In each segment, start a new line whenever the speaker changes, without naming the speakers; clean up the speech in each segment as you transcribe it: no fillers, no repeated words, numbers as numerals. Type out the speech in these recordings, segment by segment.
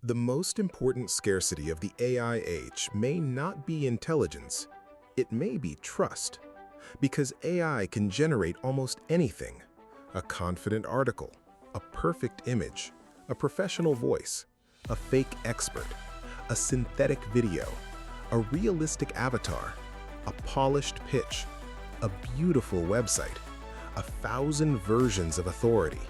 The most important scarcity of the AI age may not be intelligence, it may be trust. Because AI can generate almost anything: a confident article, a perfect image, a professional voice, a fake expert, a synthetic video, a realistic avatar, a polished pitch, a beautiful website, 1,000 versions of authority.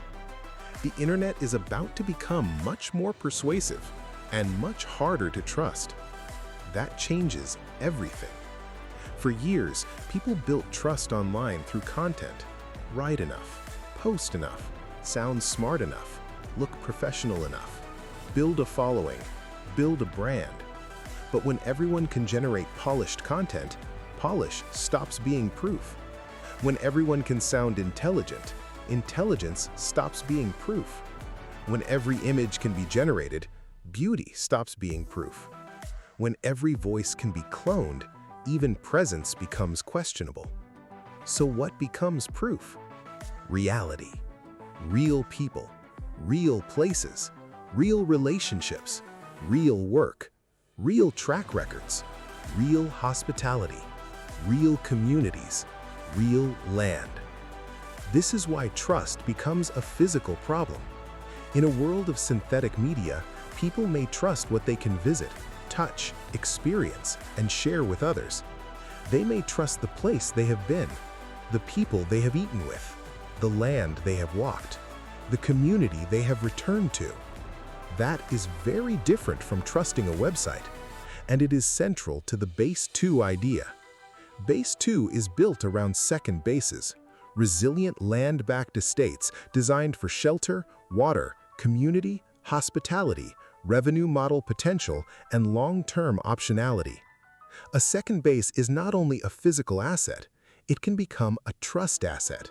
The internet is about to become much more persuasive and much harder to trust. That changes everything. For years, people built trust online through content. Write enough, post enough, sound smart enough, look professional enough, build a following, build a brand. But when everyone can generate polished content, polish stops being proof. When everyone can sound intelligent, intelligence stops being proof. When every image can be generated, beauty stops being proof. When every voice can be cloned, even presence becomes questionable. So what becomes proof? Reality. Real people, real places, real relationships, real work, real track records, real hospitality, real communities, real land. This is why trust becomes a physical problem. In a world of synthetic media, people may trust what they can visit, touch, experience, and share with others. They may trust the place they have been, the people they have eaten with, the land they have walked, the community they have returned to. That is very different from trusting a website, and it is central to the Base 2 idea. Base 2 is built around second bases, resilient land-backed estates designed for shelter, water, community, hospitality, revenue model potential, and long-term optionality. A second base is not only a physical asset, it can become a trust asset,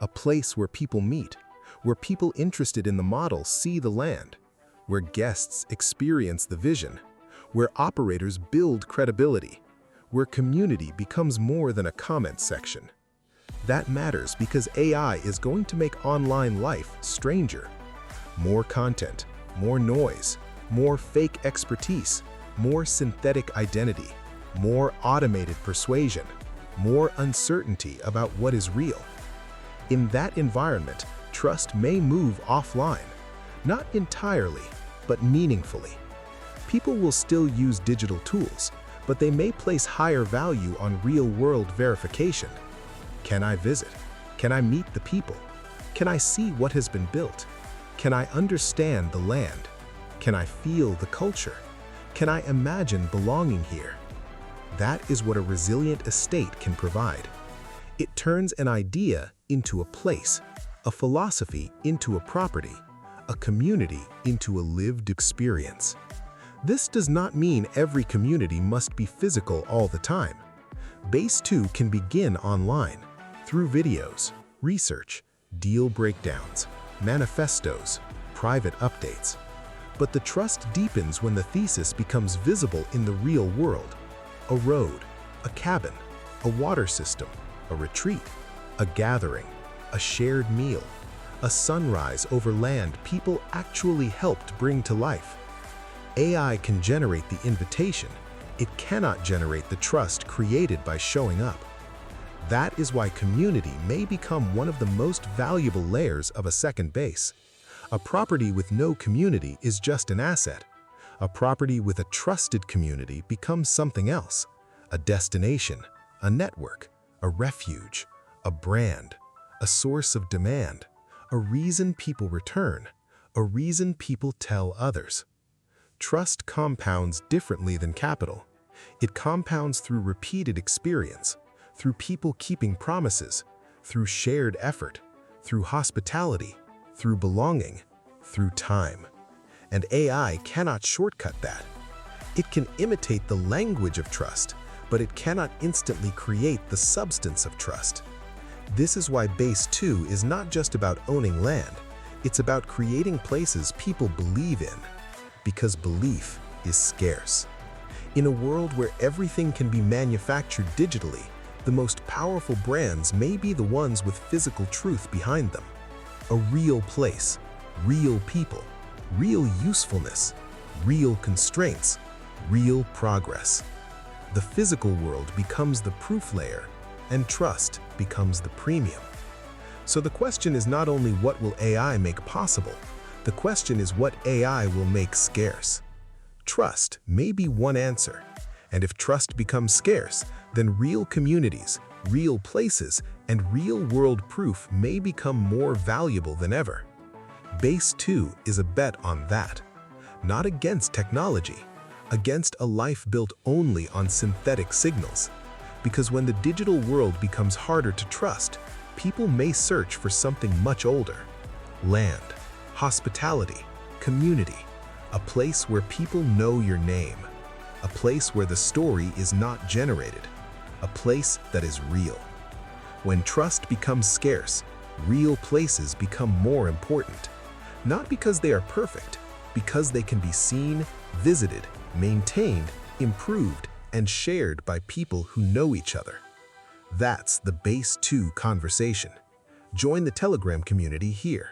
a place where people meet, where people interested in the model see the land, where guests experience the vision, where operators build credibility, where community becomes more than a comment section. That matters because AI is going to make online life stranger. More content, more noise, more fake expertise, more synthetic identity, more automated persuasion, more uncertainty about what is real. In that environment, trust may move offline, not entirely, but meaningfully. People will still use digital tools, but they may place higher value on real-world verification. Can I visit? Can I meet the people? Can I see what has been built? Can I understand the land? Can I feel the culture? Can I imagine belonging here? That is what a resilient estate can provide. It turns an idea into a place, a philosophy into a property, a community into a lived experience. This does not mean every community must be physical all the time. Base 2 can begin online, through videos, research, deal breakdowns, manifestos, private updates. But the trust deepens when the thesis becomes visible in the real world. A road, a cabin, a water system, a retreat, a gathering, a shared meal, a sunrise over land people actually helped bring to life. AI can generate the invitation. It cannot generate the trust created by showing up. That is why community may become one of the most valuable layers of a second base. A property with no community is just an asset. A property with a trusted community becomes something else: a destination, a network, a refuge, a brand, a source of demand, a reason people return, a reason people tell others. Trust compounds differently than capital. It compounds through repeated experience, through people keeping promises, through shared effort, through hospitality, through belonging, through time. And AI cannot shortcut that. It can imitate the language of trust, but it cannot instantly create the substance of trust. This is why Base 2 is not just about owning land, it's about creating places people believe in, because belief is scarce. In a world where everything can be manufactured digitally, the most powerful brands may be the ones with physical truth behind them. A real place, real people, real usefulness, real constraints, real progress. The physical world becomes the proof layer, and trust becomes the premium. So the question is not only what will AI make possible, the question is what AI will make scarce. Trust may be one answer, and if trust becomes scarce, then real communities, real places, and real-world proof may become more valuable than ever. Base 2 is a bet on that. Not against technology, against a life built only on synthetic signals. Because when the digital world becomes harder to trust, people may search for something much older. Land, hospitality, community, a place where people know your name, a place where the story is not generated, a place that is real. When trust becomes scarce, real places become more important. Not because they are perfect, because they can be seen, visited, maintained, improved, and shared by people who know each other. That's the Base 2 conversation. Join the Telegram community here.